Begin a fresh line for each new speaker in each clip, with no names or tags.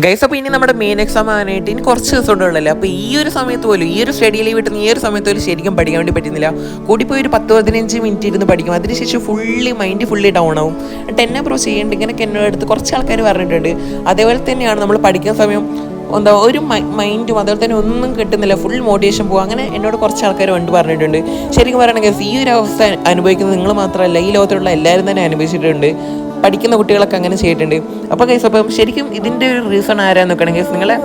Guys. അപ്പോൾ ഇനി നമ്മുടെ മെയിൻ എക്സാം ആകാനായിട്ട് ഇനി കുറച്ച് ദിവസം ഉണ്ടല്ലോ. അപ്പോൾ ഈ ഒരു സമയത്ത് പോലും, ഈ ഒരു സ്റ്റഡി ലീവ് കിട്ടുന്ന ഈ ഒരു സമയത്ത് പോലും ശരിക്കും പഠിക്കാൻ വേണ്ടി പറ്റുന്നില്ല. കൂടിപ്പോയി ഒരു 10-15 മിനിറ്റ് ഇരുന്ന് പഠിക്കും. അതിനുശേഷം മൈൻഡ് ഫുള്ളി ഡൗൺ ആവും. എന്നെ പ്രോ ചെയ്യേണ്ട ഇങ്ങനെയൊക്കെ എന്നോട് അടുത്ത് കുറച്ച് ആൾക്കാർ പറഞ്ഞിട്ടുണ്ട്. അതേപോലെ തന്നെയാണ് നമ്മൾ പഠിക്കുന്ന സമയം ഒരു മൈൻഡും അതുപോലെ തന്നെ ഒന്നും കിട്ടുന്നില്ല, ഫുൾ മോട്ടിവേഷൻ പോകും. അങ്ങനെ എന്നോട് കുറച്ച് ആൾക്കാർ പറഞ്ഞിട്ടുണ്ട്. ശരിക്കും പറയണമെങ്കിൽ ഈ ഒരു അവസ്ഥ അനുഭവിക്കുന്നത് നിങ്ങൾ മാത്രമല്ല, ഈ ലോകത്തിലുള്ള എല്ലാവരും തന്നെ അനുഭവിച്ചിട്ടുണ്ട്. പഠിക്കുന്ന കുട്ടികളൊക്കെ അങ്ങനെ ചെയ്തിട്ടുണ്ട്. അപ്പോൾ ഗൈസ്, അപ്പം ശരിക്കും ഇതിൻ്റെ ഒരു റീസൺ ആരാന്ന് നോക്കുകയാണെങ്കിൽ നിങ്ങളെ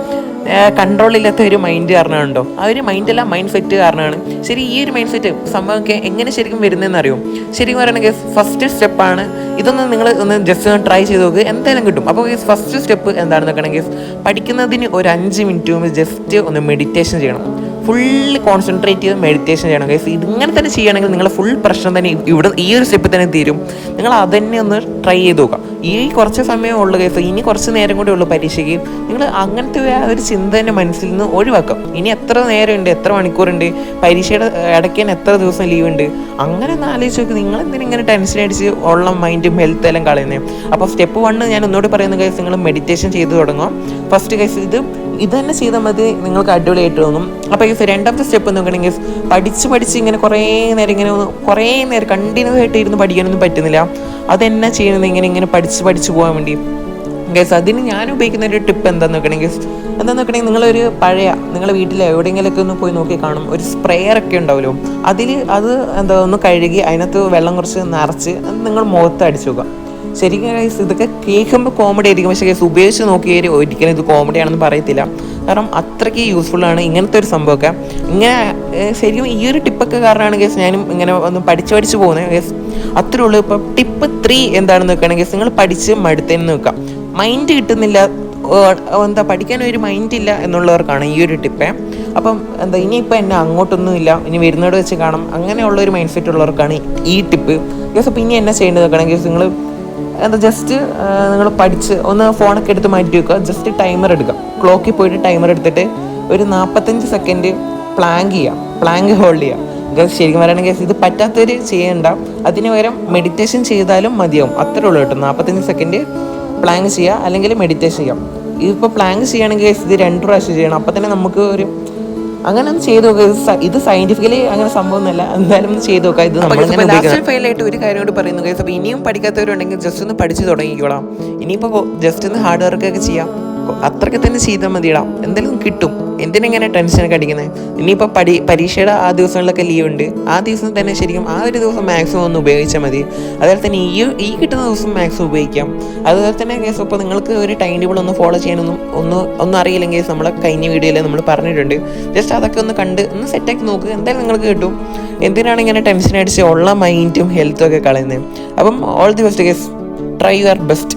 കൺട്രോളില്ലാത്ത ഒരു മൈൻഡ് കാരണമുണ്ടോ? ആ ഒരു മൈൻഡല്ല, മൈൻഡ് സെറ്റ് കാരണമാണ്. ശരി, ഈ ഒരു മൈൻഡ് സെറ്റ് സംഭവമൊക്കെ എങ്ങനെ ശരിക്കും വരുന്നതെന്ന് അറിയും. ശരിക്കും പറയണമെങ്കിൽ ഫസ്റ്റ് സ്റ്റെപ്പാണ് ഇതൊന്ന് നിങ്ങൾ ഒന്ന് ജസ്റ്റ് ഒന്ന് ട്രൈ ചെയ്ത് നോക്ക്, എന്തായാലും കിട്ടും. അപ്പോൾ ഫസ്റ്റ് സ്റ്റെപ്പ് എന്താണെന്ന് നോക്കുകയാണെങ്കിൽ പഠിക്കുന്നതിന് ഒരു 5 മിനിറ്റ് മുമ്പ് ജസ്റ്റ് ഒന്ന് മെഡിറ്റേഷൻ ചെയ്യണം. ഫുള്ള് കോൺസെൻട്രേറ്റ് ചെയ്ത് മെഡിറ്റേഷൻ ചെയ്യണം ഗൈസ്. ഇതിങ്ങനെ തന്നെ ചെയ്യുകയാണെങ്കിൽ നിങ്ങളെ ഫുൾ പ്രശ്നം തന്നെ ഇവിടെ ഈ ഒരു സ്റ്റെപ്പിൽ തന്നെ തീരും. നിങ്ങൾ അതന്നെ ഒന്ന് ട്രൈ ചെയ്ത് നോക്കാം. ഈ കുറച്ച് സമയം ഉള്ളു ഗൈസ്, ഇനി കുറച്ച് നേരം കൂടെ ഉള്ളൂ പരീക്ഷയ്ക്ക്. നിങ്ങൾ അങ്ങനത്തെ ഒരു ചിന്ത തന്നെ മനസ്സിൽ നിന്ന് ഒഴിവാക്കാം. ഇനി എത്ര നേരമുണ്ട്, എത്ര മണിക്കൂറുണ്ട്, പരീക്ഷയുടെ ഇടയ്ക്ക് എത്ര ദിവസം ലീവ് ഉണ്ട്, അങ്ങനെ ഒന്ന് ആലോചിച്ച് നോക്ക്. നിങ്ങൾ എന്തിനും ഇങ്ങനെ ടെൻഷൻ അടിച്ച് ഉള്ള മൈൻഡും ഹെൽത്ത് എല്ലാം കളയുന്നത്. അപ്പോൾ സ്റ്റെപ്പ് 1 ഞാൻ ഒന്നുകൂടി പറയുന്ന ഗൈസ്, നിങ്ങൾ മെഡിറ്റേഷൻ ചെയ്ത് തുടങ്ങും. ഫസ്റ്റ് ഗൈസ് ഇത് തന്നെ ചെയ്താൽ മതി, നിങ്ങൾക്ക് അടിപൊളിയായിട്ട് തോന്നും. അപ്പോൾ ഗൈസ് രണ്ടാമത്തെ സ്റ്റെപ്പ് നോക്കുകയാണെങ്കിൽ പഠിച്ച് ഇങ്ങനെ കുറേ നേരം കണ്ടിന്യൂസ് ആയിട്ട് ഇരുന്ന് പഠിക്കാനൊന്നും പറ്റുന്നില്ല. അതെന്നാ ചെയ്യുന്നത് ഇങ്ങനെ പഠിച്ച് പോകാൻ വേണ്ടി ഗൈസ്. അതിന് ഞാൻ ഉപയോഗിക്കുന്ന ഒരു ടിപ്പ് എന്താണെന്ന് നോക്കണമെങ്കിൽ നിങ്ങളൊരു നിങ്ങളുടെ വീട്ടിൽ എവിടെയെങ്കിലുമൊക്കെ ഒന്ന് പോയി നോക്കി കാണും, ഒരു സ്പ്രേയർ ഒക്കെ ഉണ്ടാവുമല്ലോ. അത് ഒന്ന് കഴുകി അതിനകത്ത് വെള്ളം കുറച്ച് നിറച്ച് നിങ്ങൾ മുഖത്ത് അടിച്ചു നോക്കുക. ശരിക്കും ഗൈസ് ഇതൊക്കെ കേൾക്കുമ്പോൾ കോമഡി ആയിരിക്കും, പക്ഷേ ഗൈസ് ഉപയോഗിച്ച് നോക്കിയാൽ ഒരിക്കലും ഇത് കോമഡി ആണെന്ന് പറയത്തില്ല. കാരണം അത്രയ്ക്ക് യൂസ്ഫുള്ളാണ് ഇങ്ങനത്തെ ഒരു സംഭവമൊക്കെ. ഇങ്ങനെ ശരിക്കും ഈ ഒരു ടിപ്പൊക്കെ കാരണമാണ് ഗൈസ് ഞാനും ഇങ്ങനെ ഒന്ന് പഠിച്ച് പോകുന്നത് ഗൈസ്. അത്രേ ഉള്ളൂ. ഇപ്പം ടിപ്പ് 3 എന്താണെന്ന് നോക്കുകയാണെങ്കിൽ നിങ്ങൾ പഠിച്ച് മടുത്തേന്ന് നോക്കാം. മൈൻഡ് കിട്ടുന്നില്ല, പഠിക്കാൻ ഒരു മൈൻഡില്ല എന്നുള്ളവർക്കാണ് ഈ ഒരു ടിപ്പ്. അപ്പം ഇനിയിപ്പോൾ എന്നെ അങ്ങോട്ടൊന്നുമില്ല, ഇനി വരുന്നോട് വെച്ച് കാണാം, അങ്ങനെയുള്ളൊരു മൈൻഡ് സെറ്റ് ഉള്ളവർക്കാണ് ഈ ടിപ്പ് ഗൈസ്. അപ്പോൾ ഇനി എന്നാ ചെയ്യേണ്ടത് നോക്കുകയാണെങ്കിൽ നിങ്ങൾ ജസ്റ്റ് നിങ്ങൾ പഠിച്ച് ഒന്ന് ഫോണൊക്കെ എടുത്ത് മാറ്റി വെക്കുക. ജസ്റ്റ് ടൈമർ എടുക്കുക, ക്ലോക്കിൽ പോയിട്ട് ടൈമർ എടുത്തിട്ട് ഒരു 45 സെക്കൻഡ് പ്ലാങ്ക് ഹോൾഡ് ചെയ്യുക. ശരിക്കും പറയുകയാണെങ്കിൽ ഇത് പറ്റാത്തവർ ചെയ്യേണ്ട, അതിന് പകരം മെഡിറ്റേഷൻ ചെയ്താലും മതിയാവും. അത്രേ ഉള്ളൂ കേട്ടോ. 45 സെക്കൻഡ് പ്ലാങ്ക് ചെയ്യുക, അല്ലെങ്കിൽ മെഡിറ്റേഷൻ ചെയ്യാം. ഇതിപ്പോൾ പ്ലാങ്ക് ചെയ്യുകയാണെങ്കിൽ ഇത് 2 പ്രാവശ്യം ചെയ്യണം. അപ്പോൾ തന്നെ നമുക്ക് അങ്ങനെ ഒന്ന് ചെയ്ത് നോക്കുക. ഇത് സയന്റിഫിക്കലി അങ്ങനെ സംഭവമൊന്നുമല്ല, എന്തായാലും ഒന്ന് ചെയ്ത് നോക്കാം. ഇത് നമ്മൾ ഫെയിലായിട്ട് ഒരു കാര്യം കൂടി പറയുന്നു ഗൈസ്. അപ്പോൾ ഇനിയും പഠിക്കാത്തവരുണ്ടെങ്കിൽ ജസ്റ്റ് ഒന്ന് പഠിച്ച് തുടങ്ങിക്കോളാം. ഇനിയിപ്പോൾ ജസ്റ്റ് ഒന്ന് ഹാർഡ് വർക്കൊക്കെ ചെയ്യാം, അത്രയ്ക്ക് തന്നെ ചെയ്താൽ മതിയിടാം, എന്തെങ്കിലും കിട്ടും. എന്തിനെങ്ങനെ ടെൻഷനൊക്കെ അടിക്കുന്നത്? ഇനിയിപ്പോൾ പരീക്ഷയുടെ ആ ദിവസങ്ങളിലൊക്കെ ലീവ് ഉണ്ട്, ആ ദിവസം തന്നെ ശരിക്കും ആ ഒരു ദിവസം മാക്സിമം ഒന്ന് ഉപയോഗിച്ചാൽ മതി. അതുപോലെ തന്നെ ഈ കിട്ടുന്ന ദിവസം മാക്സിമം ഉപയോഗിക്കാം. അതുപോലെ തന്നെ കേസ് ഇപ്പോൾ നിങ്ങൾക്ക് ഒരു ടൈം ടേബിൾ ഒന്ന് ഫോളോ ചെയ്യാനൊന്നും അറിയില്ലെങ്കിൽ നമ്മളെ കഴിഞ്ഞ വീഡിയോയിൽ നമ്മൾ പറഞ്ഞിട്ടുണ്ട്. ജസ്റ്റ് അതൊക്കെ ഒന്ന് കണ്ട് ഒന്ന് സെറ്റാക്കി നോക്കുക, എന്തായാലും നിങ്ങൾക്ക് കിട്ടും. എന്തിനാണ് ഇങ്ങനെ ടെൻഷൻ അടിച്ച് ഉള്ള മൈൻഡും ഹെൽത്തും ഒക്കെ കളയുന്നത്? അപ്പം all the best case, try your best.